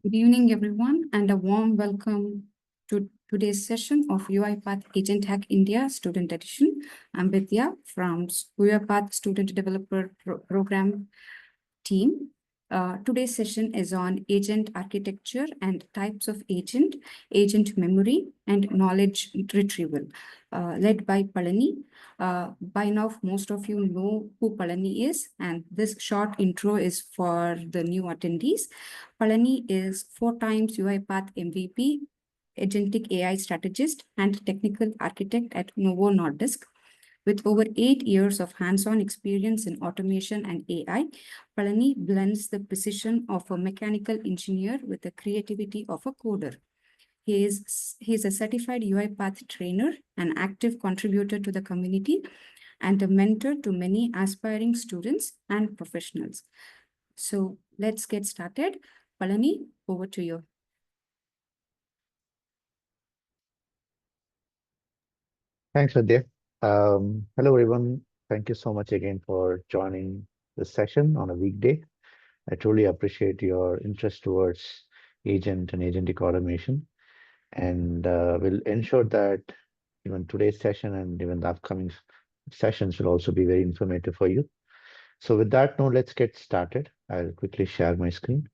Good evening, everyone, and a warm welcome to today's session of UiPath Agent Hack India Student Edition. I'm Vidya from UiPath Student Developer Program team. Today's session is on agent architecture and types of agent memory, and knowledge retrieval, led by Palani. By now, most of you know who Palani is, and this short intro is for the new attendees. Palani is 4 times UiPath MVP, agentic AI strategist, and technical architect at Novo Nordisk. With over 8 years of hands-on experience in automation and AI, Palani blends the precision of a mechanical engineer with the creativity of a coder. He is a certified UiPath trainer, an active contributor to the community, and a mentor to many aspiring students and professionals. So let's get started. Palani, over to you. Thanks, Vidya. Hello, everyone. Thank you so much again for joining this session on a weekday. I truly appreciate your interest towards agent and agentic automation, and will ensure that even today's session and even the upcoming sessions will also be very informative for you. So, with that note, let's get started. I'll quickly share my screen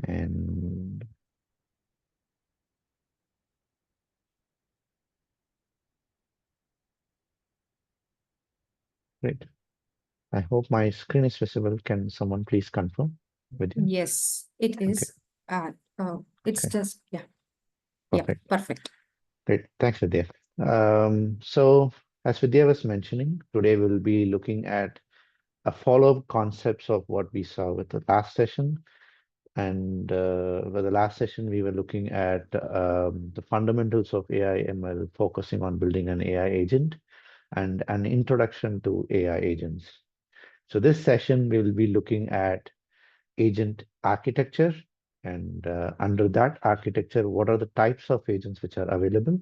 and great. I hope my screen is visible. Can someone please confirm, Vidya? Yes, it Okay, is. It's okay, just, yeah, yeah, perfect. perfect. Great. Thanks, Vidya. So, as Vidya was mentioning, today we'll be looking at a follow-up concepts of what we saw with the last session. And with the last session, we were looking at the fundamentals of AI ML, focusing on building an AI agent and an introduction to AI agents. So this session, we will be looking at agent architecture. And under that architecture, what are the types of agents which are available?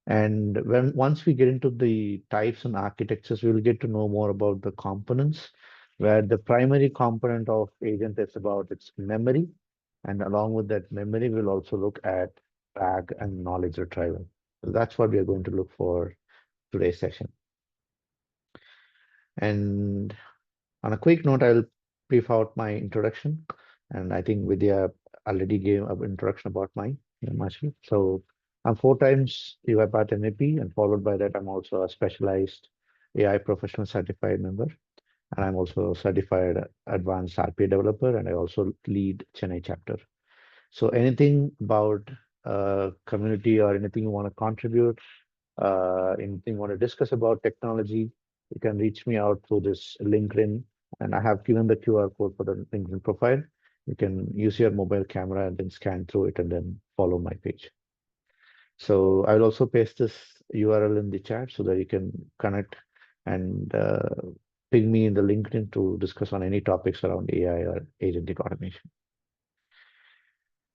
And once we get into the types and architectures, we will get to know more about the components, where the primary component of agent is about its memory. And along with that memory, we'll also look at RAG and knowledge retrieval. So that's what we are going to look for today's session. And on a quick note, I'll brief out my introduction. And I think Vidya already gave an introduction about myself. So I'm 4 times UiPath MVP, and followed by that, I'm also a specialized AI professional certified member. And I'm also a certified advanced RPA developer, and I also lead Chennai chapter. So anything about community or anything you want to contribute, anything you want to discuss about technology, you can reach me out through this LinkedIn, and I have given the QR code for the LinkedIn profile. You can use your mobile camera and then scan through it and then follow my page. So I'll also paste this URL in the chat so that you can connect and ping me in the LinkedIn to discuss on any topics around AI or agentic automation.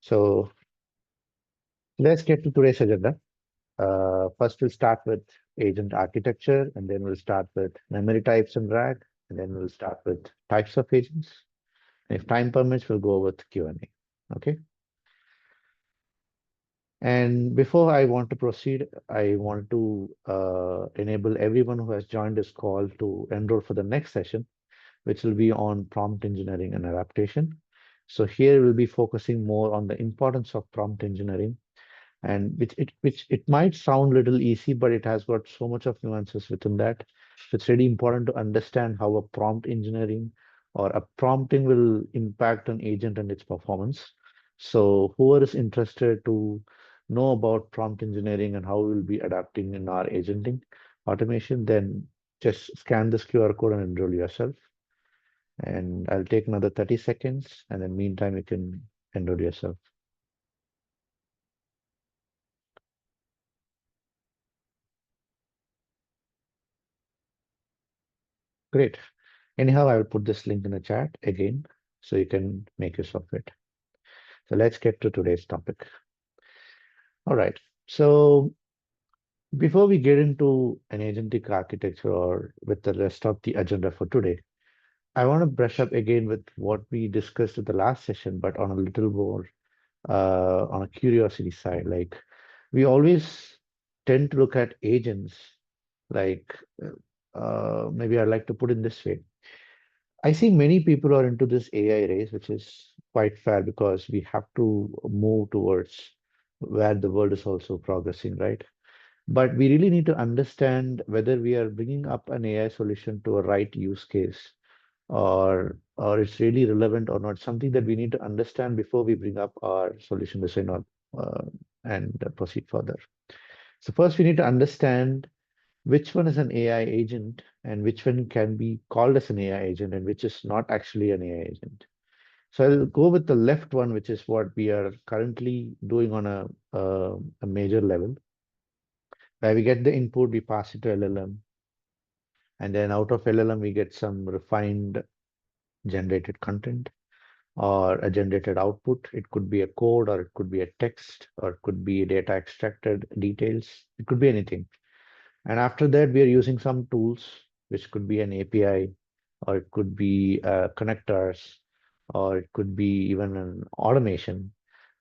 So let's get to today's agenda. First, we'll start with agent architecture, and then we'll start with memory types and RAG, and then we'll start with types of agents. And if time permits, we'll go with Q&A. Okay. And before I want to proceed, I want to enable everyone who has joined this call to enroll for the next session, which will be on prompt engineering and adaptation. So here we'll be focusing more on the importance of prompt engineering, and which it might sound little easy, but it has got so much of nuances within that. So it's really important to understand how a prompt engineering or a prompting will impact an agent and its performance. So whoever is interested to know about prompt engineering and how we'll be adapting in our agenting automation, then just scan this QR code and enroll yourself. And I'll take another 30 seconds, and then meantime you can enroll yourself. Great. Anyhow, I will put this link in the chat again so you can make use of it. So let's get to today's topic. All right. So before we get into an agentic architecture or with the rest of the agenda for today, I want to brush up again with what we discussed at the last session, but on a little more on a curiosity side. Like we always tend to look at agents like maybe I'd like to put in this way. I see many people are into this AI race, which is quite fair because we have to move towards where the world is also progressing, right? But we really need to understand whether we are bringing up an AI solution to a right use case or it's really relevant or not, something that we need to understand before we bring up our solution design or uh, and proceed further. So first we need to understand which one is an AI agent and which one can be called as an AI agent and which is not actually an AI agent. So I'll go with the left one, which is what we are currently doing on a major level, where we get the input, we pass it to LLM, and then out of LLM we get some refined generated content or a generated output. It could be a code or it could be a text or it could be data extracted details. It could be anything. And after that, we are using some tools, which could be an API or it could be connectors or it could be even an automation.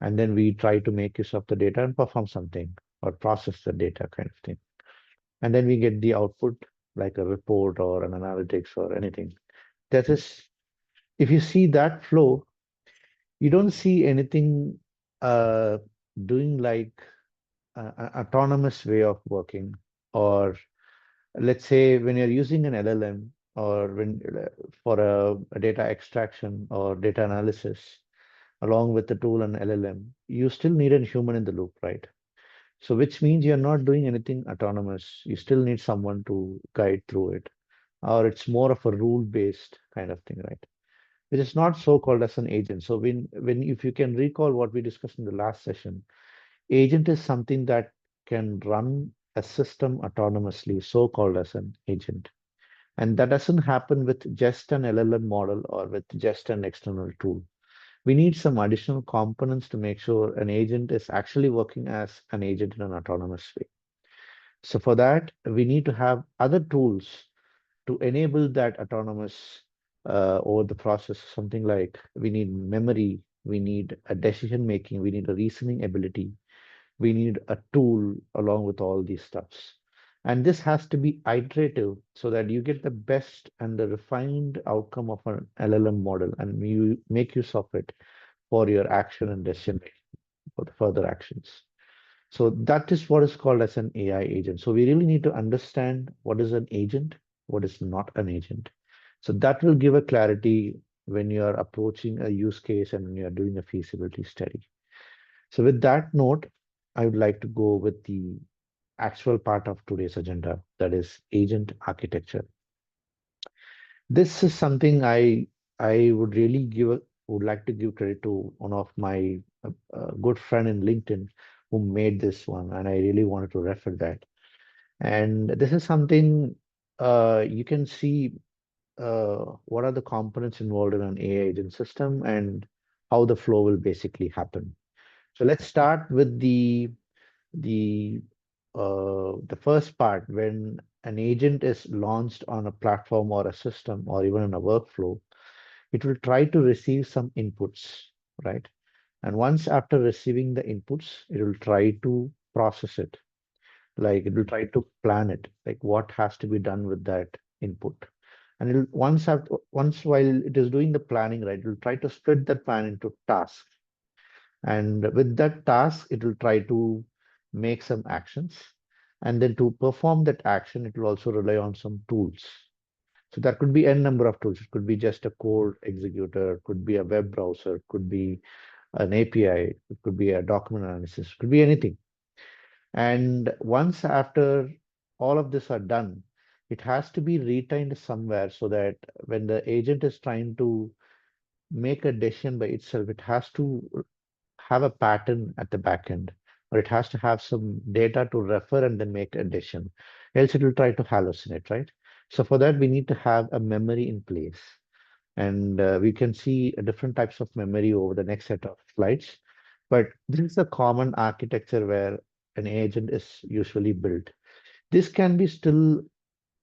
And then we try to make use of the data and perform something or process the data kind of thing. And then we get the output like a report or an analytics or anything. That is, if you see that flow, you don't see anything uh, doing like an autonomous way of working, or let's say when you're using an LLM or when for a data extraction or data analysis along with the tool and LLM, you still need a human in the loop, right? So which means you're not doing anything autonomous. You still need someone to guide through it, or it's more of a rule-based kind of thing, right? It is not so called as an agent. So when if you can recall what we discussed in the last session, agent is something that can run a system autonomously, so called as an agent. And that doesn't happen with just an LLM model or with just an external tool. We need some additional components to make sure an agent is actually working as an agent in an autonomous way. So for that, we need to have other tools to enable that autonomous over the process, something like we need memory, we need a decision making, we need a reasoning ability, we need a tool along with all these stuffs. And this has to be iterative so that you get the best and the refined outcome of an LLM model and you make use of it for your action and decision making for the further actions. So that is what is called as an AI agent. So we really need to understand what is an agent, what is not an agent. So that will give a clarity when you are approaching a use case and when you are doing a feasibility study. So with that note, I would like to go with the actual part of today's agenda, that is agent architecture. This is something I would really would like to give credit to one of my good friend in LinkedIn who made this one, and I really wanted to refer that. And this is something you can see what are the components involved in an AI agent system and how the flow will basically happen. So let's start with the the first part when an agent is launched on a platform or a system or even in a workflow, it will try to receive some inputs, right? And once after receiving the inputs, it will try to process it. Like it will try to plan it, like what has to be done with that input. And it'll once while it is doing the planning, right, it will try to split that plan into tasks. And with that task, it will try to make some actions. And then to perform that action, it will also rely on some tools. So that could be n number of tools. It could be just a code executor, could be a web browser, could be an API, it could be a document analysis, could be anything. And once after all of this are done, it has to be retained somewhere so that when the agent is trying to make a decision by itself, it has to have a pattern at the back end, or it has to have some data to refer and then make a decision. Else it will try to hallucinate, right? So for that, we need to have a memory in place. And we can see different types of memory over the next set of slides. But this is a common architecture where an agent is usually built. This can be still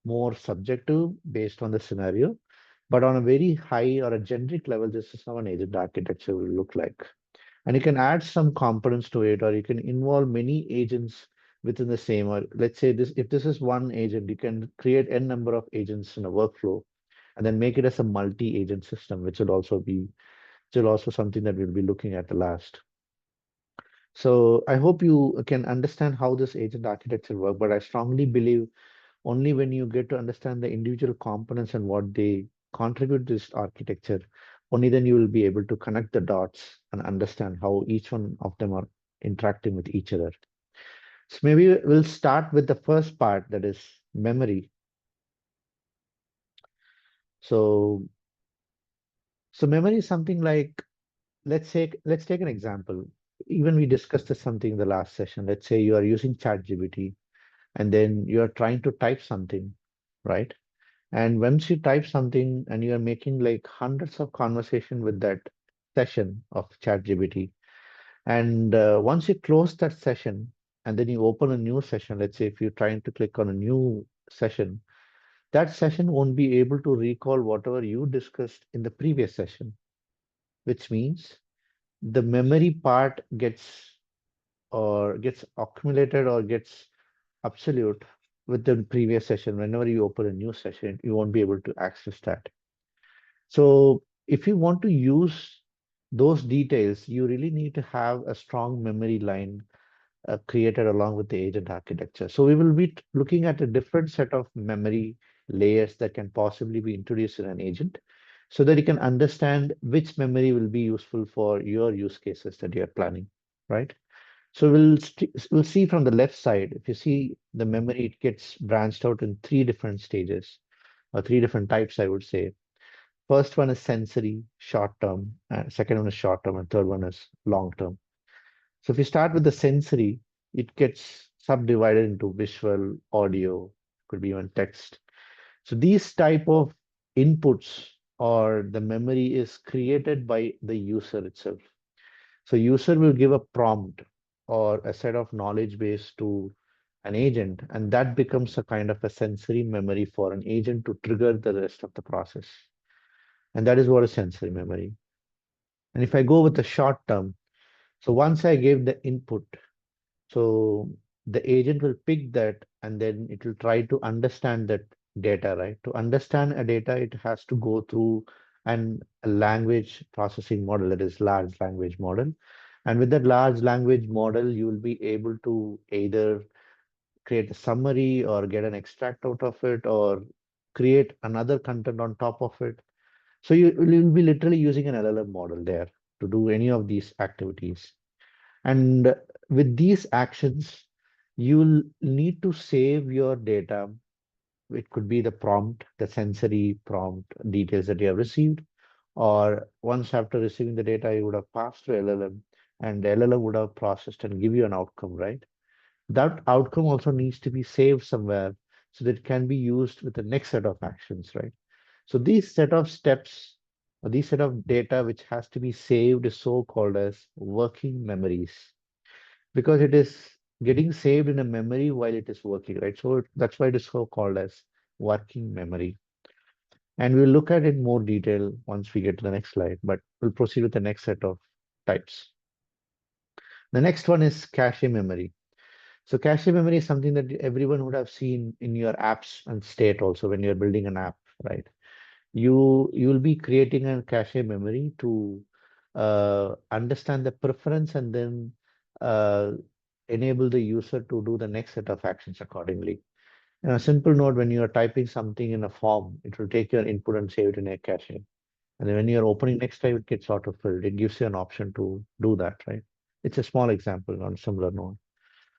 more subjective based on the scenario. But on a very high or a generic level, this is how an agent architecture will look like. And you can add some components to it, or you can involve many agents within the same, or let's say this, if this is one agent, you can create n number of agents in a workflow and then make it as a multi-agent system, which will also something that we'll be looking at the last. So I hope you can understand how this agent architecture work, but I strongly believe only when you get to understand the individual components and what they contribute to this architecture, only then you will be able to connect the dots and understand how each one of them are interacting with each other. So maybe we'll start with the first part, that is memory. So, so memory is something like, let's take an example. Even we discussed this something in the last session. Let's say you are using ChatGPT and then you are trying to type something, right? And once you type something and you are making like hundreds of conversation with that session of ChatGPT, and once you close that session and then you open a new session, let's say if you're trying to click on a new session, that session won't be able to recall whatever you discussed in the previous session, which means the memory part gets accumulated or gets absolute with the previous session. Whenever you open a new session, you won't be able to access that. So if you want to use those details, you really need to have a strong memory line created along with the agent architecture. So we will be looking at a different set of memory layers that can possibly be introduced in an agent so that you can understand which memory will be useful for your use cases that you're planning, right? So we'll see from the left side, if you see the memory, it gets branched out in three different stages or three different types, I would say. First one is sensory, short term, second one is short term, and third one is long term. So if you start with the sensory, it gets subdivided into visual, audio, could be even text. So these type of inputs or the memory is created by the user itself. So user will give a prompt or a set of knowledge base to an agent, and that becomes a kind of a sensory memory for an agent to trigger the rest of the process. And that is what is sensory memory. And if I go with the short term, so once I gave the input, so the agent will pick that and then it will try to understand that data, right? To understand a data, it has to go through a language processing model, that is large language model. And with that large language model, you will be able to either create a summary or get an extract out of it or create another content on top of it. So you'll be literally using an LLM model there to do any of these activities. And with these actions, you'll need to save your data. It could be the prompt, the sensory prompt details that you have received, or once after receiving the data, you would have passed through LLM, and the LLM would have processed and give you an outcome, right? That outcome also needs to be saved somewhere so that it can be used with the next set of actions, right? So these set of steps or these set of data which has to be saved is so called as working memories because it is getting saved in a memory while it is working, right? So that's why it is so called as working memory. And we'll look at it in more detail once we get to the next slide, but we'll proceed with the next set of types. The next one is cache memory. So cache memory is something that everyone would have seen in your apps and state also when you're building an app, right? You will be creating a cache memory to understand the preference and then uh, enable the user to do the next set of actions accordingly. In a simple note, when you are typing something in a form, it will take your input and save it in a cache. And then when you're opening next time, it gets auto-filled. It gives you an option to do that, right? It's a small example on a similar note.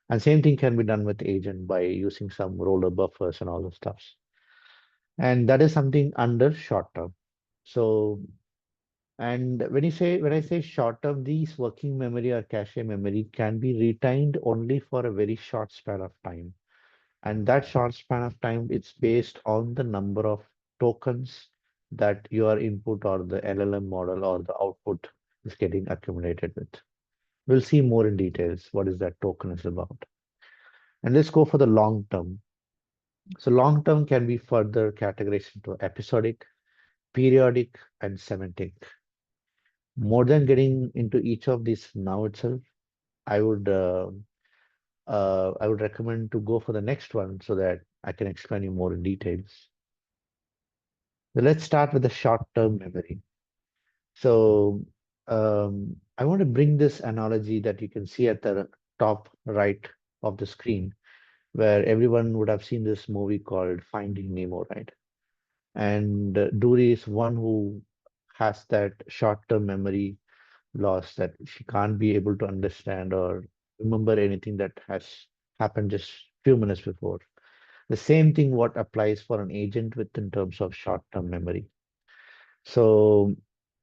And same thing can be done with agent by using some roller buffers and all those stuffs. And that is something under short term. So, and when I say short term, these working memory or cache memory can be retained only for a very short span of time. And that short span of time, it's based on the number of tokens that your input or the LLM model or the output is getting accumulated with. We'll see more in details what is that token is about. And let's go for the long term. So long term can be further categorized into episodic, periodic, and semantic. More than getting into each of these now itself, I would I would recommend to go for the next one so that I can explain you more in details. So let's start with the short-term memory. So I want to bring this analogy that you can see at the top right of the screen, where everyone would have seen this movie called Finding Nemo, right? And Dory is one who has that short-term memory loss that she can't be able to understand or remember anything that has happened just few minutes before. The same thing what applies for an agent with in terms of short-term memory. So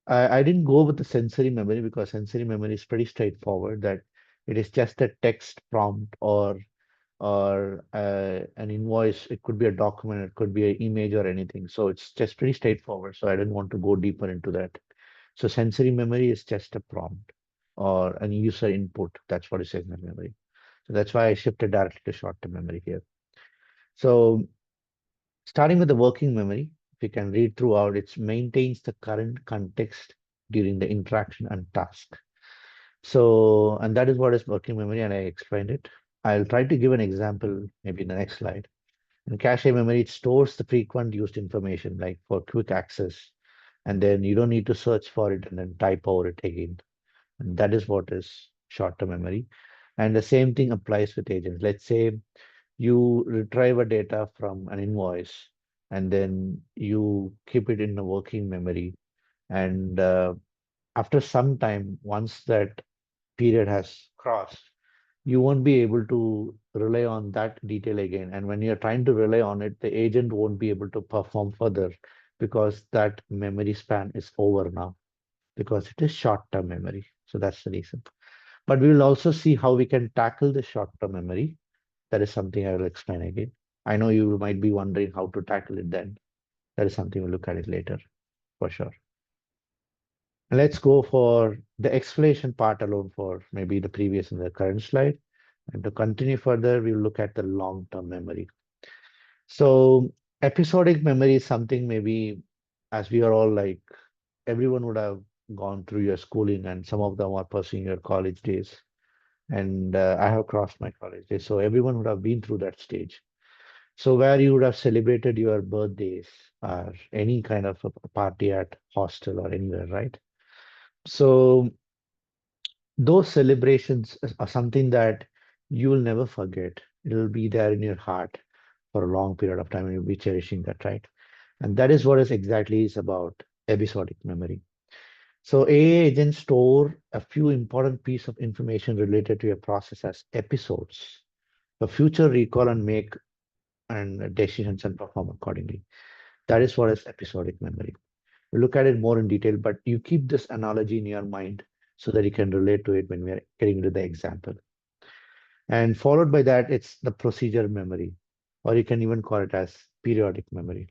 I didn't go with the sensory memory because sensory memory is pretty straightforward that it is just a text prompt or an invoice. It could be a document, it could be an image or anything. So it's just pretty straightforward. So I didn't want to go deeper into that. So sensory memory is just a prompt or an user input. That's what is sensory memory. So that's why I shifted directly to short-term memory here. So starting with the working memory, if you can read throughout, it maintains the current context during the interaction and task. So, and that is what is working memory, and I explained it. I'll try to give an example maybe in the next slide. In cache memory, it stores the frequent used information, like for quick access, and then you don't need to search for it and then type over it again. And that is what is short-term memory. And the same thing applies with agents. Let's say you retrieve a data from an invoice and then you keep it in a working memory. And after some time, once that period has crossed, you won't be able to rely on that detail again. And when you're trying to rely on it, the agent won't be able to perform further because that memory span is over now because it is short-term memory. So that's the reason. But we will also see how we can tackle the short-term memory. That is something I will explain again. I know you might be wondering how to tackle it then. That is something we'll look at it later for sure. And let's go for the explanation part alone for maybe the previous and the current slide. And to continue further, we'll look at the long-term memory. So episodic memory is something maybe as we are all like, everyone would have gone through your schooling and some of them are pursuing your college days. And I have crossed my college days. So everyone would have been through that stage. So where you would have celebrated your birthdays or any kind of a party at hostel or anywhere, right? So those celebrations are something that you will never forget. It'll be there in your heart for a long period of time and you'll be cherishing that, right? And that is what is exactly is about episodic memory. So AA agents store a few important piece of information related to your process as episodes for future recall and make and decisions and perform accordingly. That is what is episodic memory. We'll look at it more in detail, but you keep this analogy in your mind so that you can relate to it when we're getting into the example. And followed by that, it's the procedure memory, or you can even call it as periodic memory.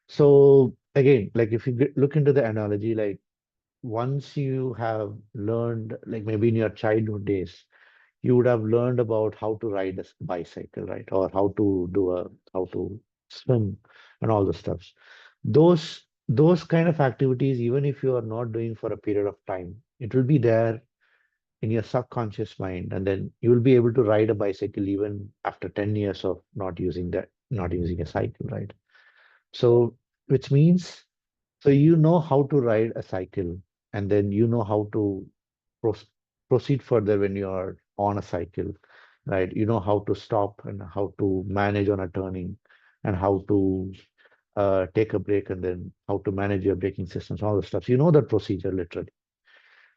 So again, like if you look into the analogy, like once you have learned, like maybe in your childhood days, you would have learned about how to ride a bicycle, right? Or how to swim and all the stuffs. Those kind of activities, even if you are not doing for a period of time, it will be there in your subconscious mind, and then you will be able to ride a bicycle even after 10 years of not using a cycle, right? So, which means so you know how to ride a cycle, and then you know how to proce- proceed further when you are on a cycle, right? You know how to stop and how to manage on a turning, and how to take a break, and then how to manage your braking systems, all the stuff. You know that procedure literally.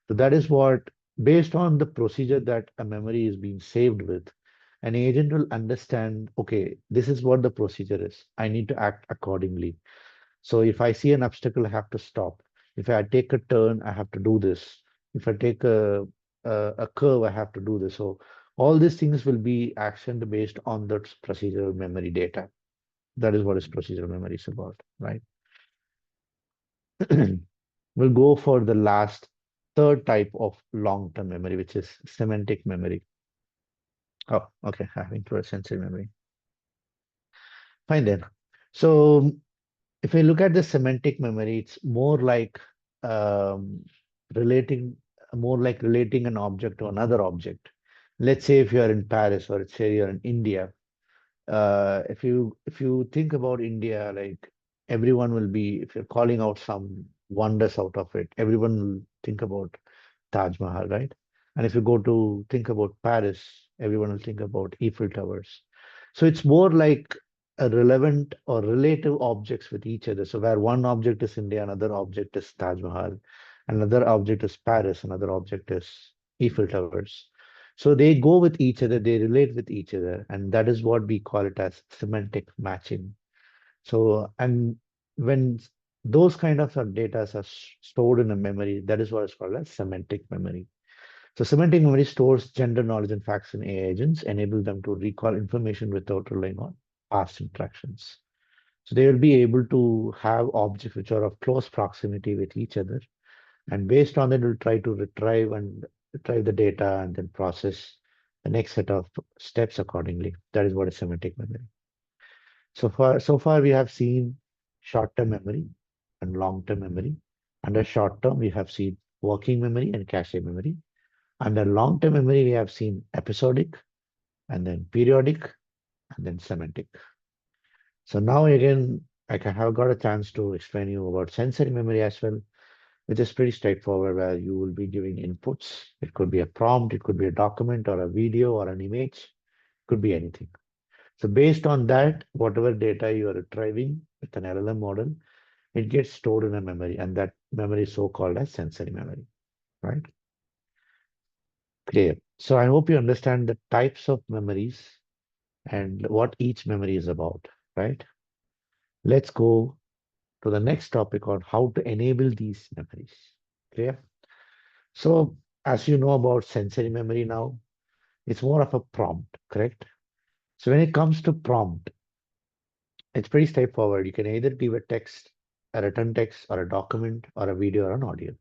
So that is what, based on the procedure that a memory is being saved with, an agent will understand, okay, this is what the procedure is. I need to act accordingly. So if I see an obstacle, I have to stop. If I take a turn, I have to do this. If I take a curve, I have to do this. So all these things will be actioned based on the procedural memory data. That is what is procedural memory is about, right? We'll go for the last third type of long-term memory, which is semantic memory. Oh, okay, having to a sensory memory. Fine then. So if I look at the semantic memory, it's um, relating, more like relating an object to another object. Let's say if you are in Paris, or let's say you're in India. If you think about India, like everyone will be, if you're calling out some wonders out of it, everyone will think about Taj Mahal, right? And if you go to think about Paris, everyone will think about Eiffel Towers. So it's more like a relevant or relative objects with each other. So where one object is India, another object is Taj Mahal, another object is Paris, another object is Eiffel Towers. So they go with each other, they relate with each other, and that is what we call it as semantic matching. So, and when those kind of data are stored in a memory, that is what is called as semantic memory. So semantic memory stores gender knowledge and facts in AI agents, enable them to recall information without relying on past interactions. So they will be able to have objects which are of close proximity with each other, and based on that, will try to retrieve the data and then process the next set of steps accordingly. That is what is semantic memory. So far we have seen short-term memory and long-term memory. Under short-term, we have seen working memory and cache memory. Under long-term memory, we have seen episodic and then periodic and then semantic. So now again, have got a chance to explain you about sensory memory as well, which is pretty straightforward, where you will be giving inputs. It could be a prompt, it could be a document or a video or an image, could be anything. So based on that, whatever data you are retrieving with an LLM model, it gets stored in a memory, and that memory is so called as sensory memory, right? Clear. So I hope you understand the types of memories and what each memory is about, right? Let's go to the next topic on how to enable these memories. Clear? So as you know about sensory memory now, it's more of a prompt, correct? So when it comes to prompt, it's pretty straightforward. You can either give a text, a written text, or a document, or a video, or an audio.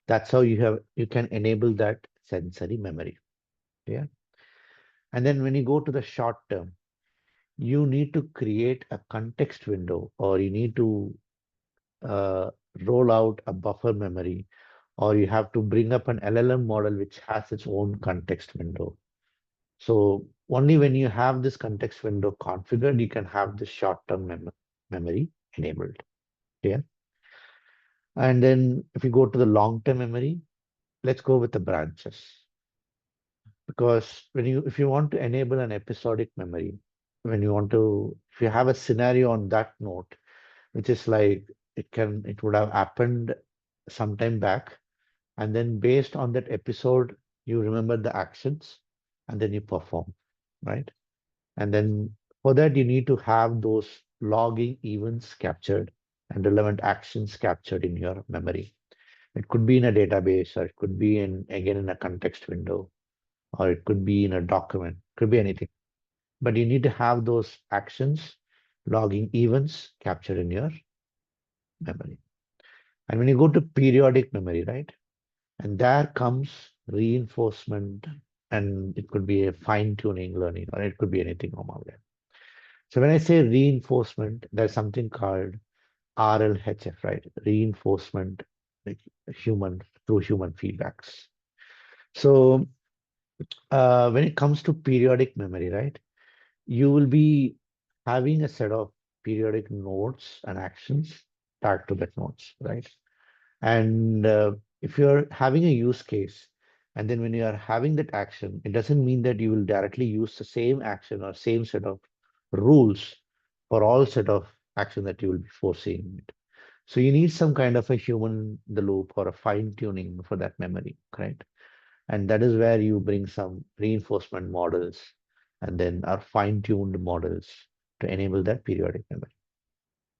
That's how you can enable that sensory memory. Yeah. And then when you go to the short term, you need to create a context window, or you need to uh, roll out a buffer memory, or you have to bring up an LLM model which has its own context window. So only when you have this context window configured, you can have the short-term memory enabled. Yeah. And then if you go to the long-term memory, let's go with the branches. Because if you want to enable an episodic memory, if you have a scenario on that note, which is like it would have happened sometime back, and then based on that episode, you remember the actions, and then you perform, right? And then for that, you need to have those logging events captured and relevant actions captured in your memory. It could be in a database, or it could be again in a context window, or it could be in a document, could be anything. But you need to have those actions, logging events captured in your memory. And when you go to periodic memory, right? And there comes reinforcement, and it could be a fine-tuning learning, or it could be anything normal there. So when I say reinforcement, there's something called RLHF, right? Reinforcement, like through human feedbacks. So when it comes to periodic memory, right? You will be having a set of periodic nodes and actions tagged to that nodes, right? And if you're having a use case, and then when you are having that action, it doesn't mean that you will directly use the same action or same set of rules for all set of action that you will be foreseeing it. So you need some kind of a human in the loop or a fine tuning for that memory, right? And that is where you bring some reinforcement models and then our fine-tuned models to enable that periodic memory.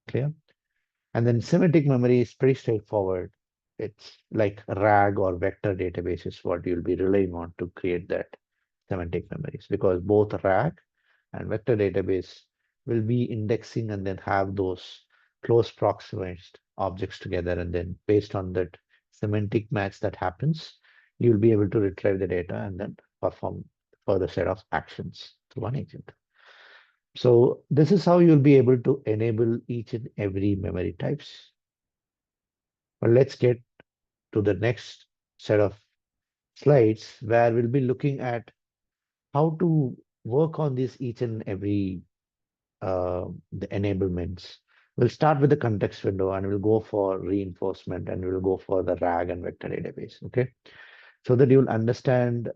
Clear? And then semantic memory is pretty straightforward. It's like RAG or vector database is what you'll be relying on to create that semantic memories, because both RAG and vector database will be indexing and then have those close proximate objects together. And then based on that semantic match that happens, you'll be able to retrieve the data and then perform further set of actions through an agent. So this is how you'll be able to enable each and every memory types. But let's get to the next set of slides where we'll be looking at how to work on this each and every the enablements. We'll start with the context window and we'll go for reinforcement and we'll go for the RAG and vector database. Okay. So that you'll understand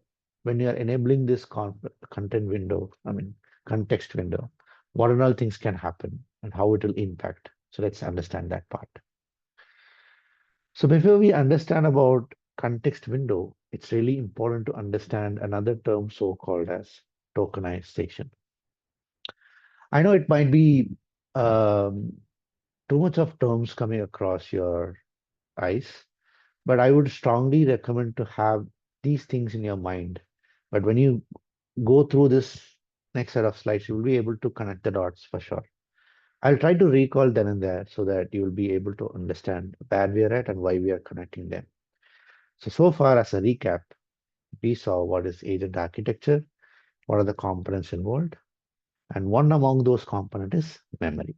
when you're enabling this content window, I mean, context window, what all things can happen and how it will impact. So let's understand that part. So before we understand about context window, it's really important to understand another term so-called as tokenization. I know it might be um, too much of terms coming across your eyes, but I would strongly recommend to have these things in your mind. But when you go through this next set of slides, you will be able to connect the dots for sure. I'll try to recall then and there so that you will be able to understand where we are at and why we are connecting them. So far as a recap, we saw what is agent architecture, what are the components involved, and one among those components is memory.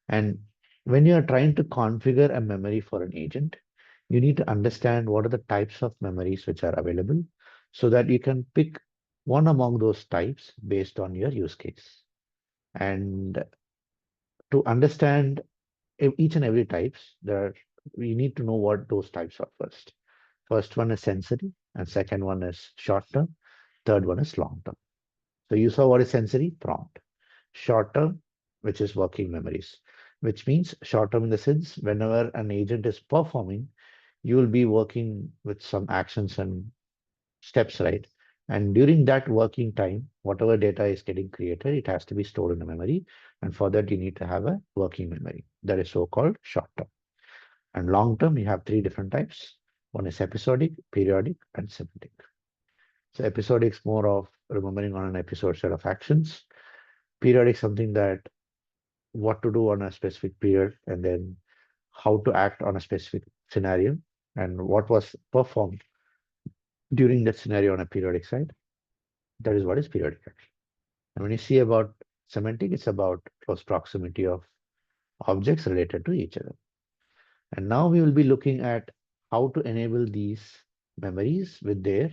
And when you are trying to configure a memory for an agent, you need to understand what are the types of memories which are available so that you can pick one among those types based on your use case. And to understand each and every types, we need to know what those types are first. First one is sensory, and second one is short term, third one is long term. So you saw what is sensory? Prompt. Short term, which is working memories, which means short term in the sense whenever an agent is performing, you will be working with some actions and steps, right? And during that working time, whatever data is getting created, it has to be stored in the memory. And for that, you need to have a working memory. That is so-called short term. And long term, you have three different types. One is episodic, periodic, and semantic. So episodic is more of remembering on an episode set of actions. Periodic something that what to do on a specific period and then how to act on a specific scenario and what was performed during that scenario on a periodic side. That is what is periodic action. And when you see about semantic, it's about close proximity of objects related to each other. And now we will be looking at how to enable these memories with their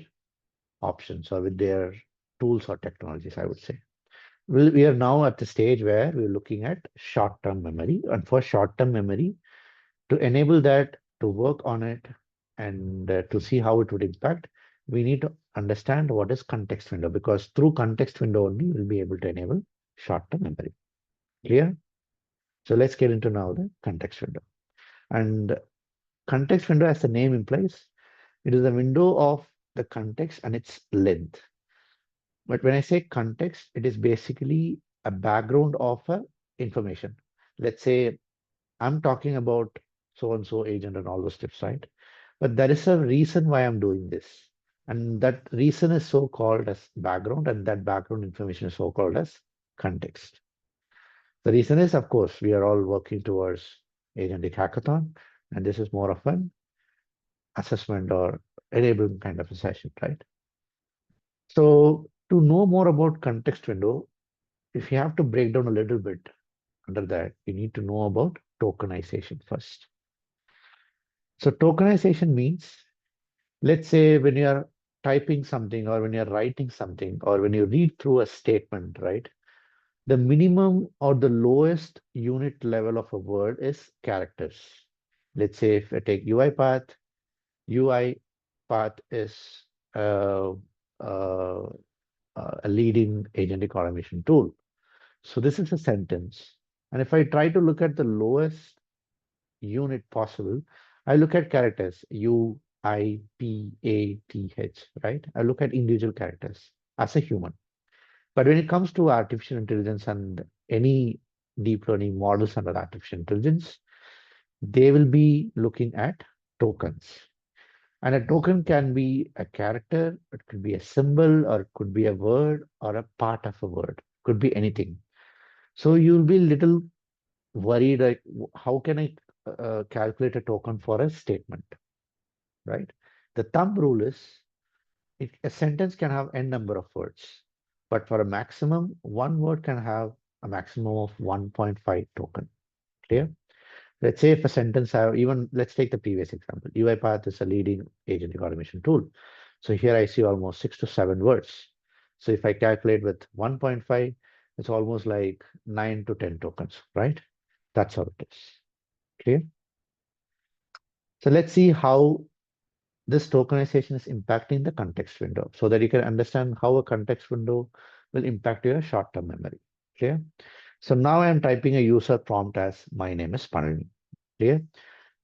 options or with their tools or technologies, I would say. We are now at the stage where we're looking at short-term memory. And for short-term memory, to enable that, to work on it, and to see how it would impact, we need to understand what is context window because through context window only we'll be able to enable short-term memory. Clear? So let's get into now the context window. And context window, as the name implies, it is a window of the context and its length. But when I say context, it is basically a background of a information. Let's say I'm talking about so and so agent and all those tips, right? But there is a reason why I'm doing this. And that reason is so called as background, and that background information is so called as context. The reason is, of course, we are all working towards agentic hackathon, and this is more of an assessment or enabling kind of a session, right? So to know more about context window, if you have to break down a little bit under that, you need to know about tokenization first. So tokenization means, let's say when you are typing something or when you're writing something or when you read through a statement, right? The minimum or the lowest unit level of a word is characters. Let's say if I take UI path is uh, uh, a leading agentic automation tool. So this is a sentence. And if I try to look at the lowest unit possible, I look at characters U, I, P, A, T, H, right? I look at individual characters as a human. But when it comes to artificial intelligence and any deep learning models under artificial intelligence, they will be looking at tokens. And a token can be a character, it could be a symbol, or it could be a word or a part of a word, could be anything. So you'll be little worried like, how can I calculate a token for a statement, right? The thumb rule is a sentence can have n number of words. but for a maximum, one word can have a maximum of 1.5 token. Clear? Let's say if a sentence have even, let's take the previous example. UiPath is a leading agentic automation tool. So here I see almost 6 to 7 words. So if I calculate with 1.5, it's almost like 9 to 10 tokens, right? That's how it is. Clear? So let's see how this tokenization is impacting the context window so that you can understand how a context window will impact your short-term memory. Clear? So now I'm typing a user prompt as my name is Panani. Clear?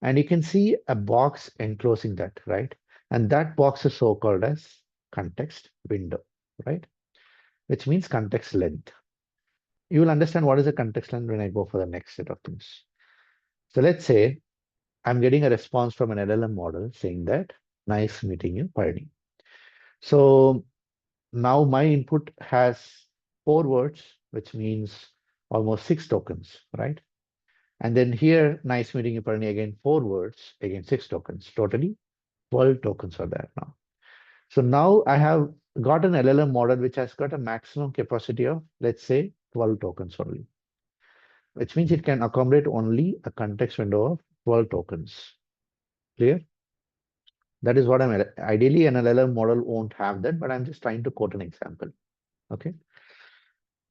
And you can see a box enclosing that, right? And that box is so-called as context window, right? Which means context length. You will understand what is the context length when I go for the next set of things. So let's say I'm getting a response from an LLM model saying that, nice meeting you, Parni. So now my input has 4 words, which means almost 6 tokens, right? And then here, nice meeting you, Parni, again, 4 words, again, 6 tokens. Totally 12 tokens are there now. So now I have got an LLM model which has got a maximum capacity of, let's say, 12 tokens only, which means it can accommodate only a context window of 12 tokens. Clear? That is what I'm ideally an LLM model won't have that, but I'm just trying to quote an example. Okay.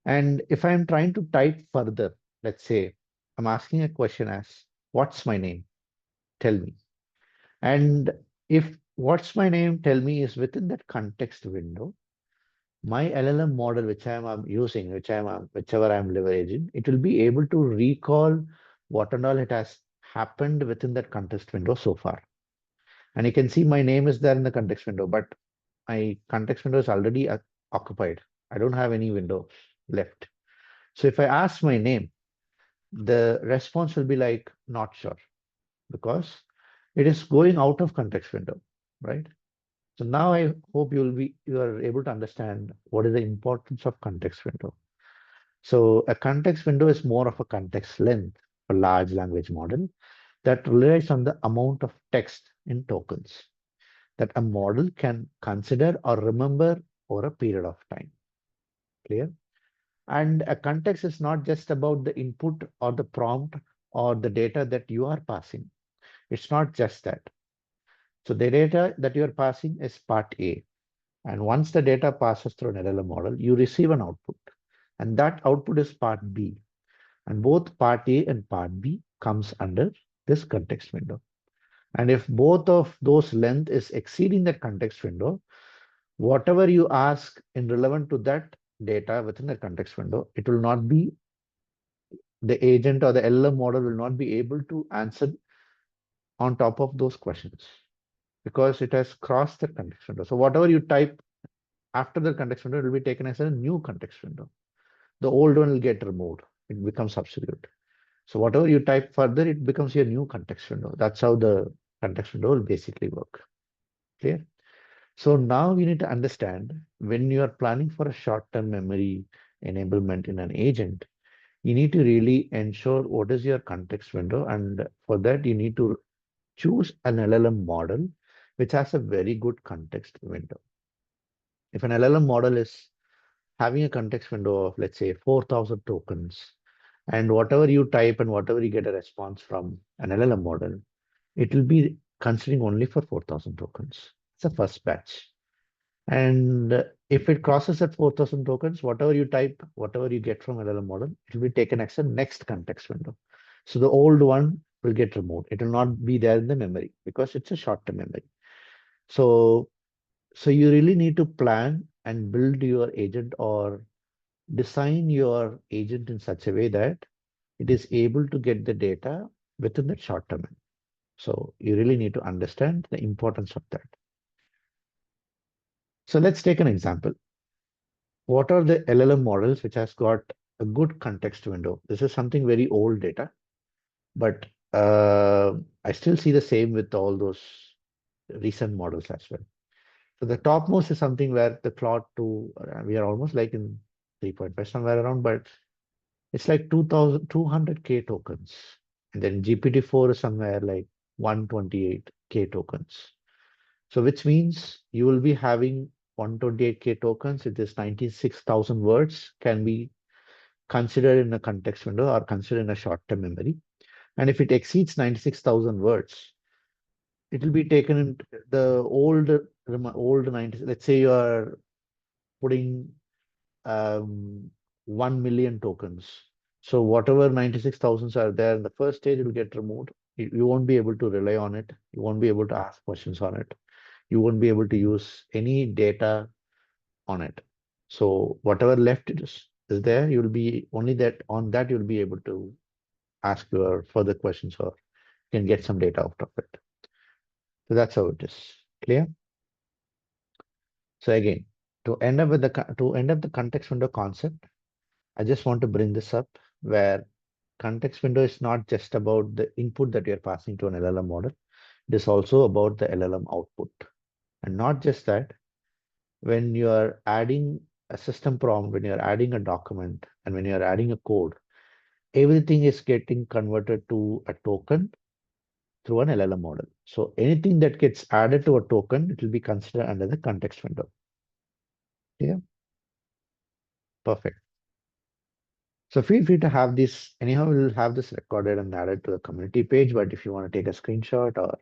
And if I'm trying to type further, let's say I'm asking a question as, what's my name? Tell me. And if what's my name, tell me is within that context window, my LLM model, which I'm using, whichever I'm leveraging, it will be able to recall what and all it has happened within that context window so far. And you can see my name is there in the context window, but my context window is already occupied. I don't have any windows left. So if I ask my name, the response will be like, not sure, because it is going out of context window, right? So now I hope you are able to understand what is the importance of context window. So a context window is more of a context length for large language model that relies on the amount of text in tokens that a model can consider or remember over a period of time. Clear? And a context is not just about the input or the prompt or the data that you are passing. It's not just that. So the data that you are passing is part A. And once the data passes through an LLM model, you receive an output. And that output is part B. And both part A and part B comes under this context window. And if both of those length is exceeding that context window, whatever you ask in relevant to that data within the context window, it will not be the agent or the LLM model will not be able to answer on top of those questions because it has crossed the context window. So whatever you type after the context window, it will be taken as a new context window. The old one will get removed. It becomes substitute. So whatever you type further, it becomes your new context window. That's how the context window will basically work. Clear? So now you need to understand when you are planning for a short-term memory enablement in an agent, you need to really ensure what is your context window. And for that, you need to choose an LLM model which has a very good context window. If an LLM model is having a context window of, let's say, 4,000 tokens, and whatever you type and whatever you get a response from an LLM model, it will be considering only for 4,000 tokens. It's the first batch. And if it crosses at 4,000 tokens, whatever you type, whatever you get from LLM model, it will be taken as a next context window. So the old one will get removed. It will not be there in the memory because it's a short-term memory. So, so you really need to plan and build your agent or design your agent in such a way that it is able to get the data within that short term. So you really need to understand the importance of that. So let's take an example. What are the LLM models which has got a good context window? This is something very old data, but I still see the same with all those recent models as well. So the topmost is something where the Claude 2, we are almost like in 3.5 somewhere around, but it's like 200K tokens. And then GPT-4 is somewhere like 128K tokens. So which means you will be having 128K tokens, it is 96,000 words, can be considered in a context window or considered in a short-term memory. And if it exceeds 96,000 words, it will be taken in the old 90, let's say you are putting 1 million tokens. So whatever 96,000 are there in the first stage, it will get removed. You won't be able to rely on it. You won't be able to ask questions on it. You won't be able to use any data on it. So whatever left is there, you'll be only that on that you'll be able to ask your further questions or you can get some data out of it. So that's how it is. Clear? So again, to end up the context window concept, I just want to bring this up where context window is not just about the input that you're passing to an LLM model. It is also about the LLM output. And not just that, when you are adding a system prompt, when you're adding a document, and when you're adding a code, everything is getting converted to a token through an LLM model. So anything that gets added to a token, it will be considered under the context window. Yeah, perfect. So feel free to have this, anyhow, we'll have this recorded and added to the community page, but if you want to take a screenshot or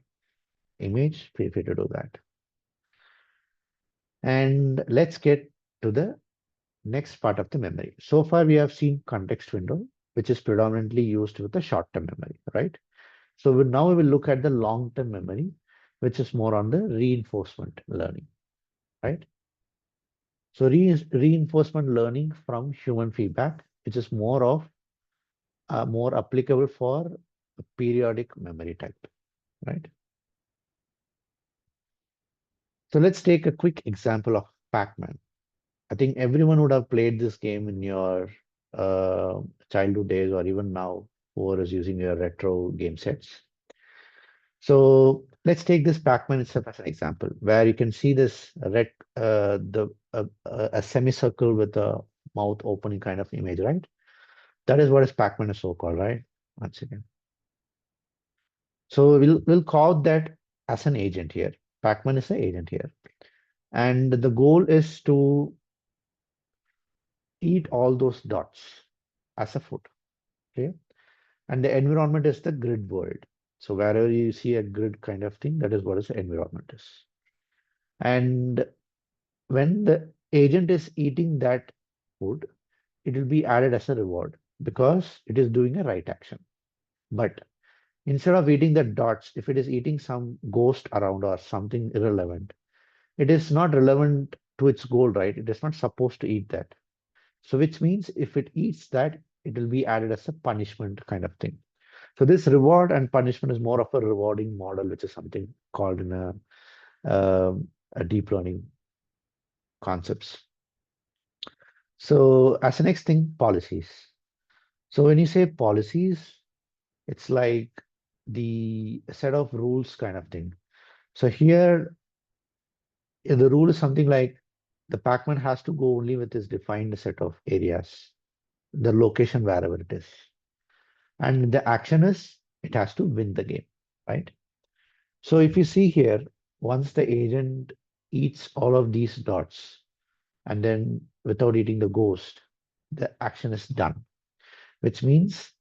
image, feel free to do that. And let's get to the next part of the memory. So far, we have seen context window, which is predominantly used with the short-term memory, right? So now we will look at the long-term memory, which is more on the reinforcement learning, right? So reinforcement learning from human feedback, which is more applicable for a periodic memory type, right? So let's take a quick example of Pac-Man. I think everyone would have played this game in your uh, childhood days or even now, whoever is using your retro game sets. So let's take this Pac-Man itself as an example, where you can see this a semicircle with a mouth opening kind of image, right? That is what is Pac-Man is so called, right? Once again. So we'll call that as an agent here. Pac-Man is an agent here. And the goal is to eat all those dots as a food. Okay. And the environment is the grid world. So wherever you see a grid kind of thing, that is what is the environment is. And when the agent is eating that food, it will be added as a reward because it is doing a right action. But instead of eating the dots, if it is eating some ghost around or something irrelevant, it is not relevant to its goal, right? It is not supposed to eat that. So which means if it eats that, it will be added as a punishment kind of thing. So this reward and punishment is more of a rewarding model, which is something called in a deep learning concepts. So as the next thing, policies. So when you say policies, it's like the set of rules kind of thing. So here, the rule is something like the Pac-Man has to go only with his defined set of areas, the location wherever it is. And the action is it has to win the game, right? So if you see here, once the agent eats all of these dots and then without eating the ghost, the action is done, which means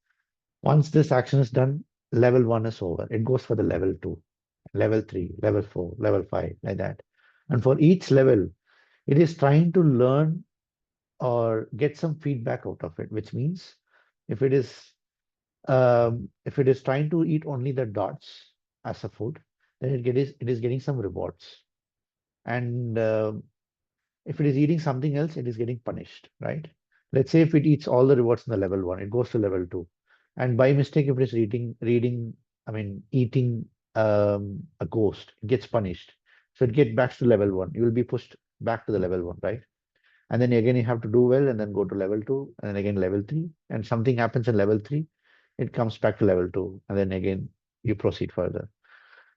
once this action is done, level one is over. It goes for the level two, level three, level four, level five, like that. And for each level, it is trying to learn or get some feedback out of it, which means if it is if it is trying to eat only the dots as a food, then it is getting some rewards. And if it is eating something else, it is getting punished, right? Let's say if it eats all the rewards in the level one, it goes to level two. And by mistake, if it is eating a ghost, it gets punished. So it gets back to level one. You will be pushed back to the level one, right? And then again, you have to do well and then go to level two and then again level three. And something happens in level three, it comes back to level two. And then again, you proceed further.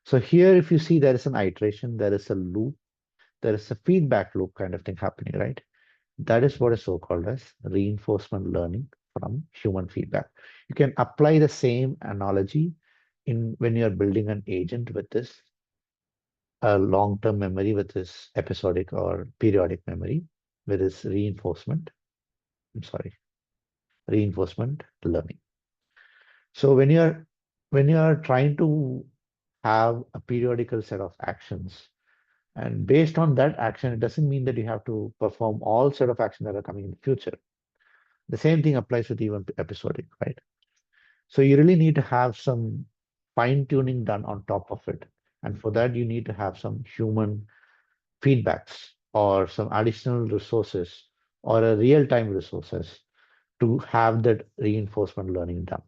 So here, if you see there is an iteration, there is a loop, there is a feedback loop kind of thing happening, right? That is what is so called as reinforcement learning from human feedback. You can apply the same analogy in when you're building an agent with this a long-term memory with this episodic or periodic memory with this reinforcement. I'm sorry, reinforcement learning. So when you are trying to have a periodical set of actions, and based on that action, it doesn't mean that you have to perform all set of actions that are coming in the future. The same thing applies with even episodic, right? So you really need to have some fine tuning done on top of it. And for that, you need to have some human feedbacks or some additional resources or a real-time resources to have that reinforcement learning done.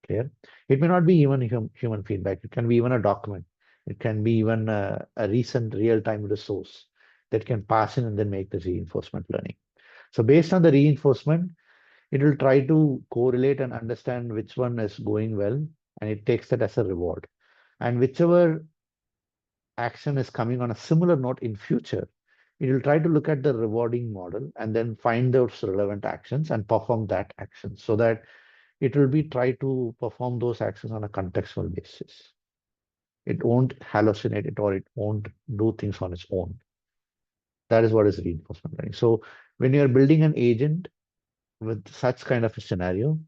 Clear? It may not be even human feedback. It can be even a document. It can be even a recent real-time resource that can pass in and then make the reinforcement learning. So based on the reinforcement, it will try to correlate and understand which one is going well, and it takes that as a reward. And whichever action is coming on a similar note in future, it will try to look at the rewarding model and then find those relevant actions and perform that action so that it will be try to perform those actions on a contextual basis. It won't hallucinate it or it won't do things on its own. That is what is reinforcement learning. So when you're building an agent with such kind of a scenario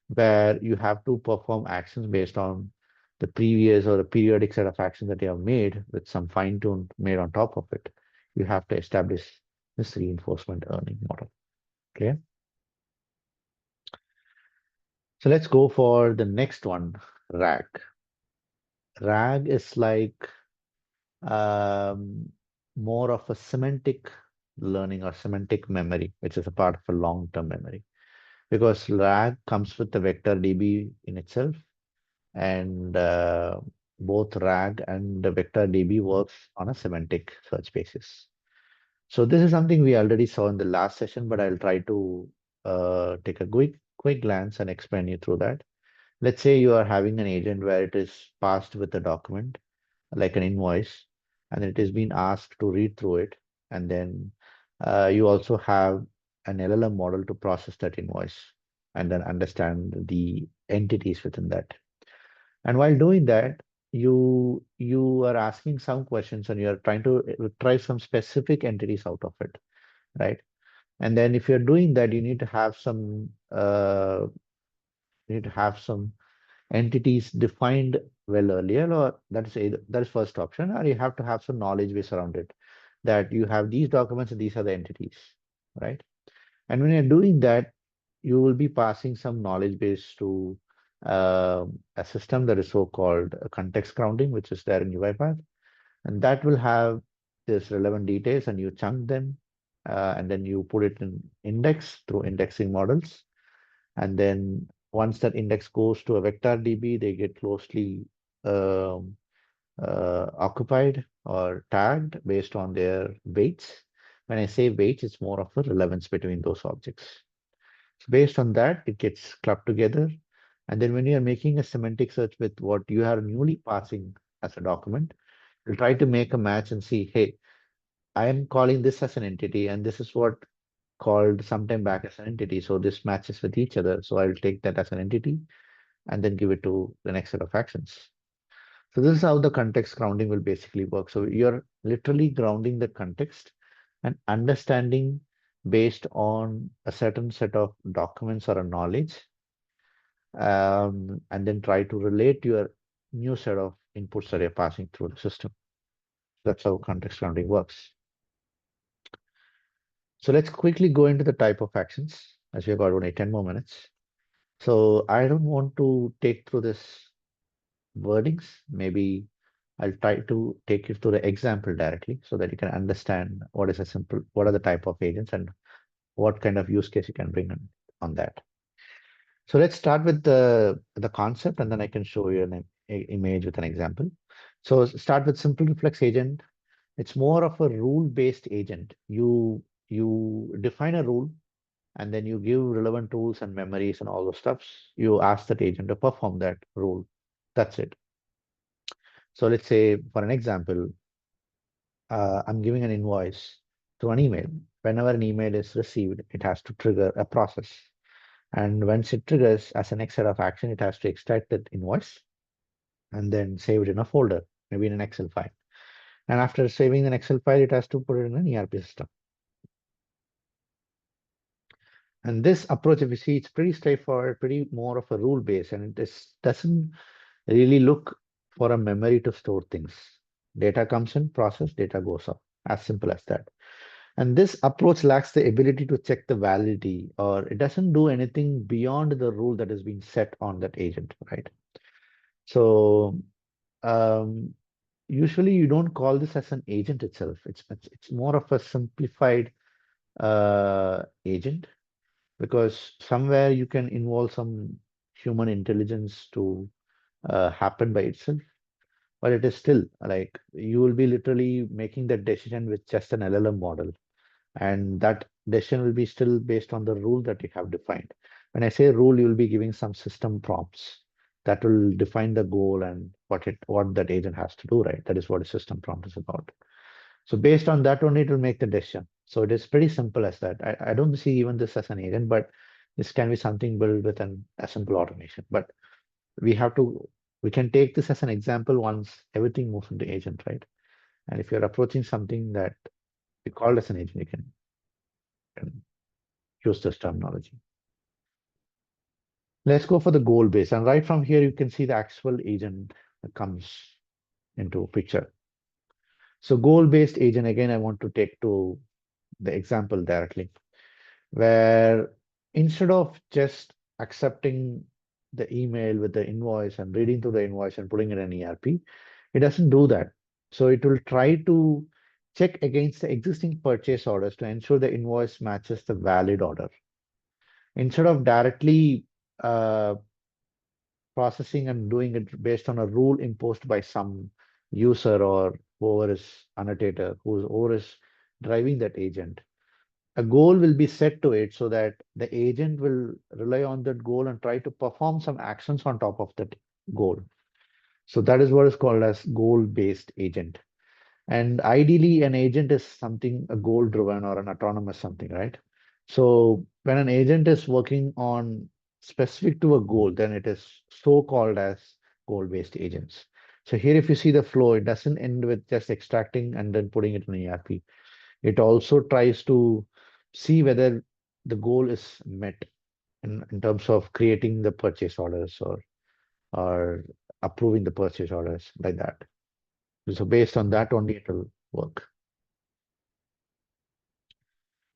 where you have to perform actions based on the previous or the periodic set of actions that you have made with some fine tune made on top of it, you have to establish this reinforcement learning model. Okay. So let's go for the next one, RAG. RAG is like um, more of a semantic learning or semantic memory, which is a part of a long-term memory. Because RAG comes with the vector DB in itself, and both RAG and the vector DB works on a semantic search basis. So this is something we already saw in the last session, but I'll try to take a quick glance and explain you through that. Let's say you are having an agent where it is passed with a document, like an invoice, and it is being asked to read through it. And then you also have an LLM model to process that invoice and then understand the entities within that. And while doing that, you are asking some questions and you're trying to try some specific entities out of it, right? And then if you're doing that, you need to have some entities defined well earlier, or that is first option, or you have to have some knowledge base around it, that you have these documents and these are the entities, right? And when you're doing that, you will be passing some knowledge base to a system that is so-called context grounding, which is there in UiPath, and that will have this relevant details, and you chunk them, and then you put it in index through indexing models, and then once that index goes to a vector DB, they get closely um, occupied or tagged based on their weights. When I say weights, it's more of a relevance between those objects. So based on that, it gets clubbed together. And then when you are making a semantic search with what you are newly passing as a document, you'll try to make a match and see, hey, I am calling this as an entity, and this is what called sometime back as an entity. So this matches with each other. So I'll take that as an entity and then give it to the next set of actions. So this is how the context grounding will basically work. So you're literally grounding the context and understanding based on a certain set of documents or a knowledge, and then try to relate your new set of inputs that you're passing through the system. That's how context grounding works. So let's quickly go into the type of actions as we have got only 10 more minutes. So I don't want to take through this wordings. Maybe I'll try to take you through the example directly so that you can understand what are the type of agents and what kind of use case you can bring on that. So let's start with the concept, and then I can show you an image with an example. So start with simple reflex agent. It's more of a rule-based agent. You define a rule, and then you give relevant tools and memories and all those stuffs. You ask that agent to perform that rule. That's it. So let's say, for an example, I'm giving an invoice through an email. Whenever an email is received, it has to trigger a process. And once it triggers as a next set of action, it has to extract that invoice and then save it in a folder, maybe in an Excel file. And after saving an Excel file, it has to put it in an ERP system. And this approach, if you see, it's pretty straightforward, pretty more of a rule base, and doesn't really look for a memory to store things. Data comes in, process, data goes up. As simple as that. And this approach lacks the ability to check the validity, or it doesn't do anything beyond the rule that has been set on that agent, right? So um, usually you don't call this as an agent itself. It's more of a simplified agent, because somewhere you can involve some human intelligence to happen by itself, but it is still like you will be literally making that decision with just an LLM model, and that decision will be still based on the rule that you have defined. When I say rule, you will be giving some system prompts that will define the goal and what that agent has to do, right? That is what a system prompt is about. So based on that only, it will make the decision. So it is pretty simple as that. I don't see even this as an agent, but this can be something built with a simple automation. But we have to, we can take this as an example once everything moves into agent, right? And if you're approaching something that you call as an agent, you can use this terminology. Let's go for the goal base. And right from here, you can see the actual agent that comes into picture. So goal-based agent, again, I want to take to the example directly, where instead of just accepting the email with the invoice and reading through the invoice and putting it in ERP, it doesn't do that. So it will try to check against the existing purchase orders to ensure the invoice matches the valid order. Instead of directly uh, processing and doing it based on a rule imposed by some user or whoever is annotator, whoever is driving that agent, a goal will be set to it so that the agent will rely on that goal and try to perform some actions on top of that goal. So that is what is called as goal-based agent. And ideally, an agent is something a goal-driven or an autonomous something, right? So when an agent is working on specific to a goal, then it is so called as goal-based agents. So here, if you see the flow, it doesn't end with just extracting and then putting it in ERP. It also tries to see whether the goal is met in terms of creating the purchase orders or approving the purchase orders like that. So based on that only it will work.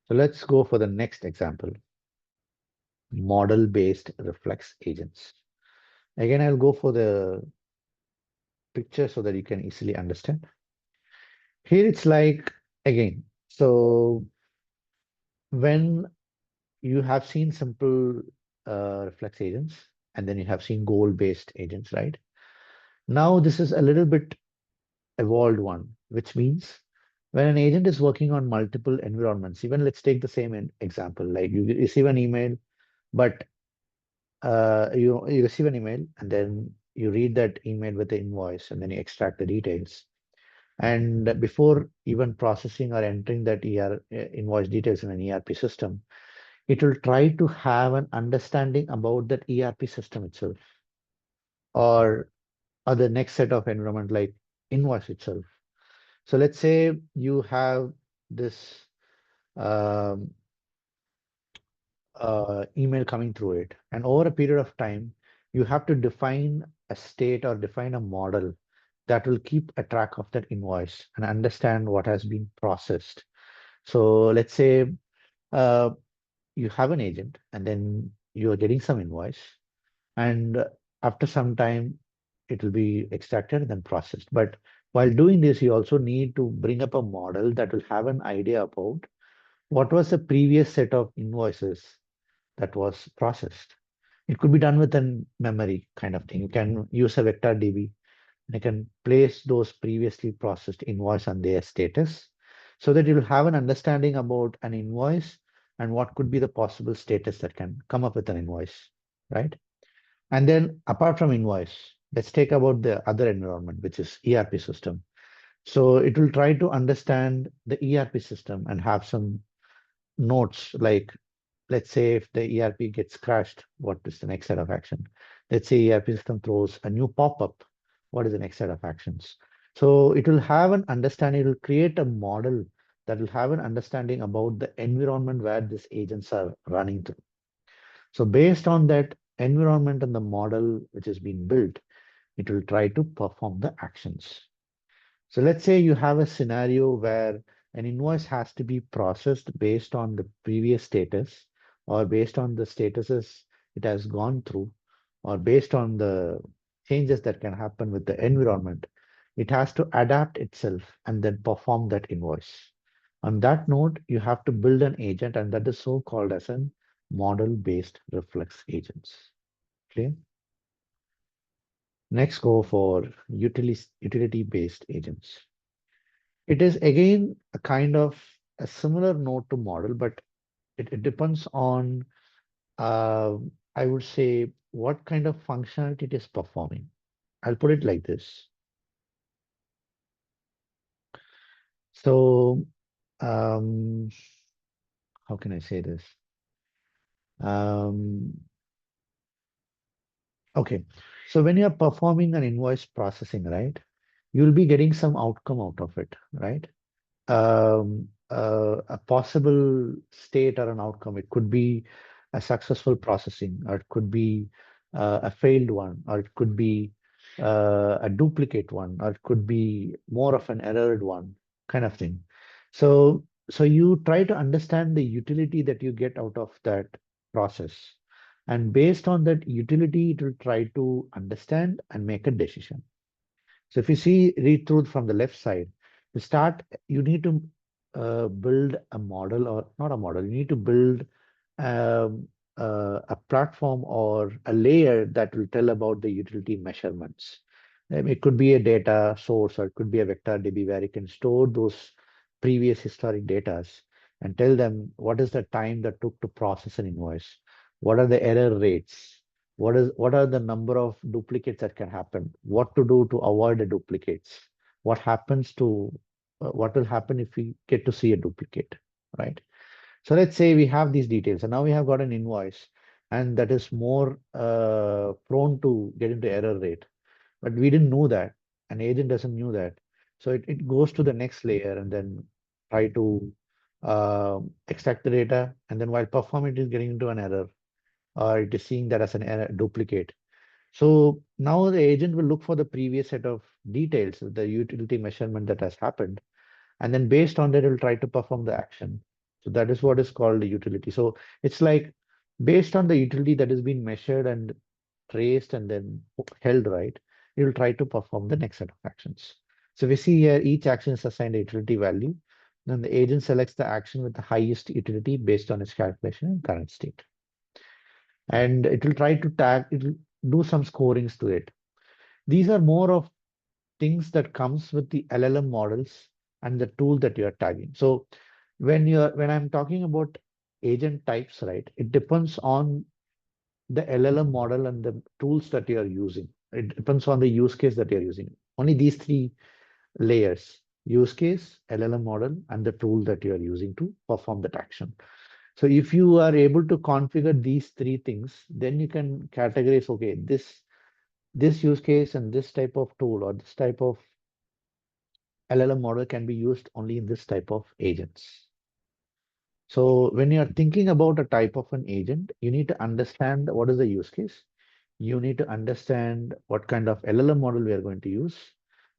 So let's go for the next example, model-based reflex agents. Again, I'll go for the picture so that you can easily understand. Here it's like, again, so when you have seen simple reflex agents, and then you have seen goal-based agents, right? Now this is a little bit evolved one, which means when an agent is working on multiple environments, even let's take the same example, like you receive an email, but you receive an email and then you read that email with the invoice and then you extract the details. And before even processing or entering that invoice details in an ERP system, it will try to have an understanding about that ERP system itself, or the next set of environment like invoice itself. So let's say you have this um, email coming through it, and over a period of time, you have to define a state or define a model that will keep a track of that invoice and understand what has been processed. So let's say uh, you have an agent and then you are getting some invoice, and after some time, it will be extracted and then processed. But while doing this, you also need to bring up a model that will have an idea about what was the previous set of invoices that was processed. It could be done with a memory kind of thing. You can use a vector DB and you can place those previously processed invoice on their status so that you'll have an understanding about an invoice and what could be the possible status that can come up with an invoice, right? And then apart from invoice, let's take about the other environment, which is ERP system. So it will try to understand the ERP system and have some notes like, let's say if the ERP gets crashed, what is the next set of action? Let's say ERP system throws a new pop-up. What is the next set of actions? So it will have an understanding, it will create a model that will have an understanding about the environment where these agents are running through. So based on that environment and the model which has been built, it will try to perform the actions. So let's say you have a scenario where an invoice has to be processed based on the previous status or based on the statuses it has gone through or based on the changes that can happen with the environment. It has to adapt itself and then perform that invoice. On that note, you have to build an agent, and that is so called as a model-based reflex agents. Clear? Next, go for utility-based agents. It is again a kind of a similar node to model, but it depends on, uh, I would say, what kind of functionality it is performing. I'll put it like this. So, um, how can I say this? Um, okay, so when you're performing an invoice processing, right, you'll be getting some outcome out of it, right? A possible state or an outcome. It could be a successful processing, or it could be a failed one, or it could be a duplicate one, or it could be more of an errored one, kind of thing. So you try to understand the utility that you get out of that process. And based on that utility, it will try to understand and make a decision. So if you see read through from the left side, you need to build a model or not a model, you need to build a platform or a layer that will tell about the utility measurements. It could be a data source or it could be a vector DB where you can store those previous historic data and tell them what is the time that took to process an invoice, what are the error rates, what are the number of duplicates that can happen, what to do to avoid the duplicates, what will happen if we get to see a duplicate, right? So let's say we have these details, and now we have got an invoice, and that is more prone to get into error rate. But we didn't know that. An agent doesn't know that. So it goes to the next layer and then try to extract the data. And then while performing, it is getting into an error, or it is seeing that as an error duplicate. So now the agent will look for the previous set of details, the utility measurement that has happened, and then based on that, it will try to perform the action. So that is what is called the utility. So it's like based on the utility that has been measured and traced and then held right, it will try to perform the next set of actions. So we see here each action is assigned a utility value. Then the agent selects the action with the highest utility based on its calculation and current state. And it will try to it will do some scorings to it. These are more of things that comes with the LLM models and the tool that you are tagging. So when I'm talking about agent types, right, it depends on the LLM model and the tools that you are using. It depends on the use case that you're using. Only these three layers: use case, LLM model, and the tool that you are using to perform that action. So if you are able to configure these three things, then you can categorize, okay, this use case and this type of tool or this type of LLM model can be used only in this type of agents. So when you're thinking about a type of an agent, you need to understand what is the use case. You need to understand what kind of LLM model we are going to use.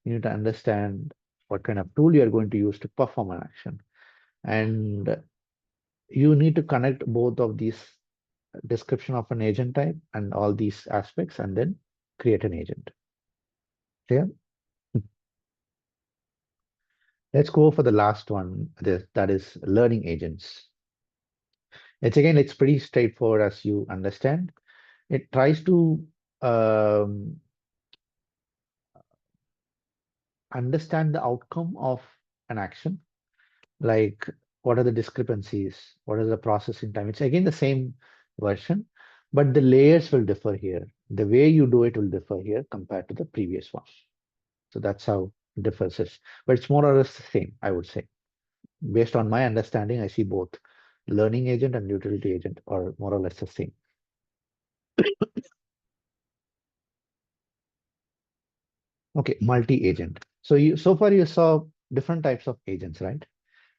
You need to understand what kind of tool you are going to use to perform an action. And you need to connect both of these description of an agent type and all these aspects and then create an agent. Clear? Let's go for the last one, that is learning agents. It's pretty straightforward as you understand. It tries to um, understand the outcome of an action, like what are the discrepancies, what is the processing time. It's again the same version, but the layers will differ here. The way you do it will differ here compared to the previous one. So that's how it differs. But it's more or less the same, I would say. Based on my understanding, I see both learning agent and utility agent are more or less the same. Okay, multi-agent. So far you saw different types of agents, right?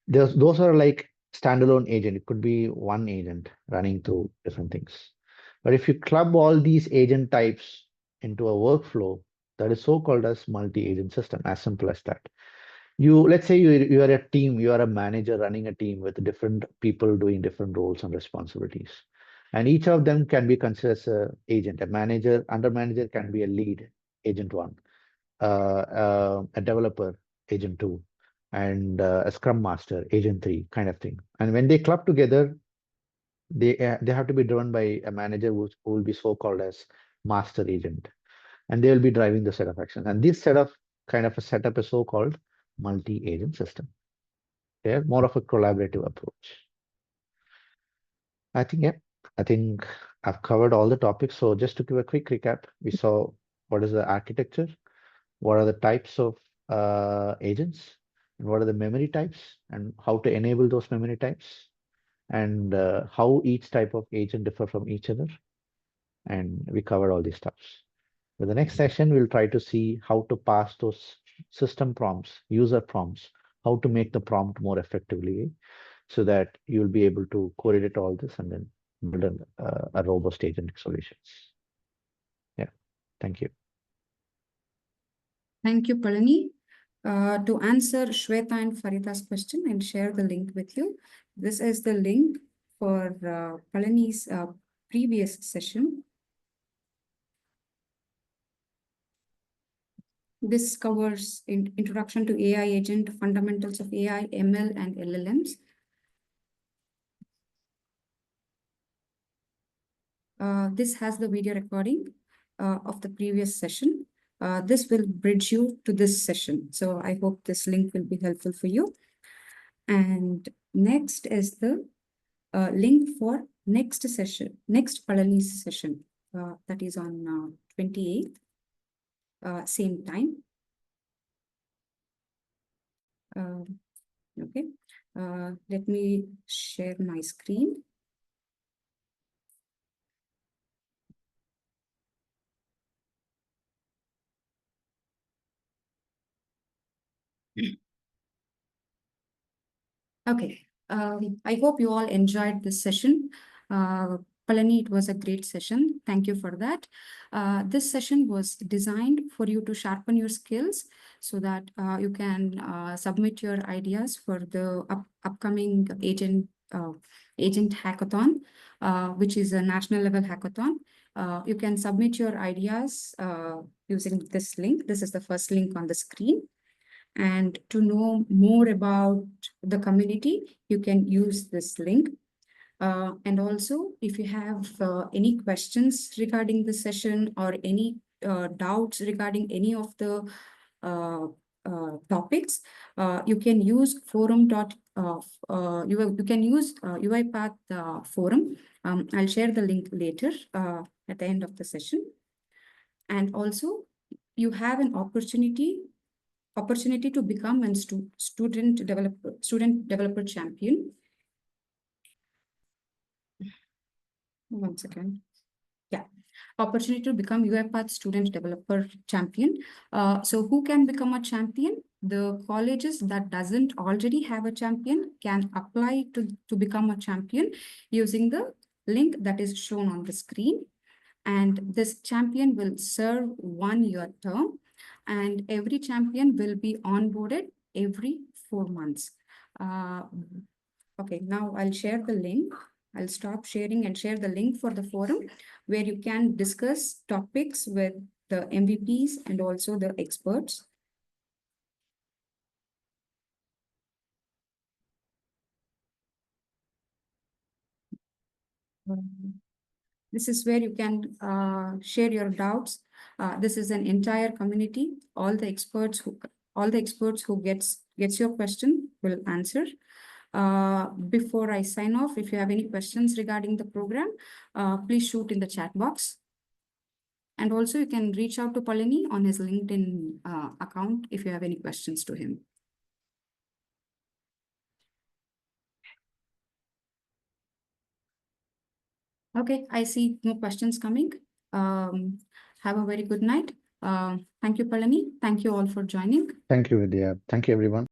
Those are like standalone agent. It could be one agent running through different things. But if you club all these agent types into a workflow, that is so called as multi-agent system, as simple as that. Let's say you are a team, you are a manager running a team with different people doing different roles and responsibilities. And each of them can be considered as a agent. A manager, under manager can be a lead, agent one, a developer, agent two, and a scrum master, agent three, kind of thing. And when they club together, they have to be driven by a manager who will be so called as master agent, and they will be driving the set of actions. And this set of kind of a setup is so called multi-agent system. They're more of a collaborative approach. I think, yeah, I think I've covered all the topics. So just to give a quick recap, we saw what is the architecture, what are the types of agents, and what are the memory types, and how to enable those memory types, and how each type of agent differ from each other. And we covered all these stuff. With the next session, we'll try to see how to pass those system prompts, user prompts, how to make the prompt more effectively so that you'll be able to correlate all this and then build a robust agentic solutions. Yeah, thank you. Thank you, Palani. To answer Shweta and Farita's question, I'll share the link with you. This is the link for Palani's previous session. This covers introduction to AI agent, fundamentals of AI, ML, and LLMs. This has the video recording of the previous session. This will bridge you to this session. So I hope this link will be helpful for you. And next is the link for next session, next Palani's session, that is on 28th, same time. Okay, let me share my screen. Okay, I hope you all enjoyed this session. Palani, it was a great session. Thank you for that. This session was designed for you to sharpen your skills so that you can submit your ideas for the upcoming agent hackathon, which is a national level hackathon. You can submit your ideas using this link. This is the first link on the screen. And to know more about the community, you can use this link. And also, if you have any questions regarding the session or any doubts regarding any of the topics, you can use forum you can use UiPath forum. I'll share the link later at the end of the session. And also, you have an opportunity to become a student developer champion. One second. Yeah, opportunity to become UiPath student developer champion. So who can become a champion? The colleges that doesn't already have a champion can apply to become a champion using the link that is shown on the screen. And this champion will serve 1 year term, and every champion will be onboarded every 4 months. Okay, now I'll share the link. I'll stop sharing and share the link for the forum where you can discuss topics with the MVPs and also the experts. This is where you can share your doubts. This is an entire community. All the experts who gets your question will answer. Before I sign off, if you have any questions regarding the program, please shoot in the chat box. And also you can reach out to Palani on his LinkedIn account if you have any questions to him. Okay, I see no questions coming. Have a very good night. Thank you, Palani. Thank you all for joining. Thank you, Vidya. Thank you, everyone.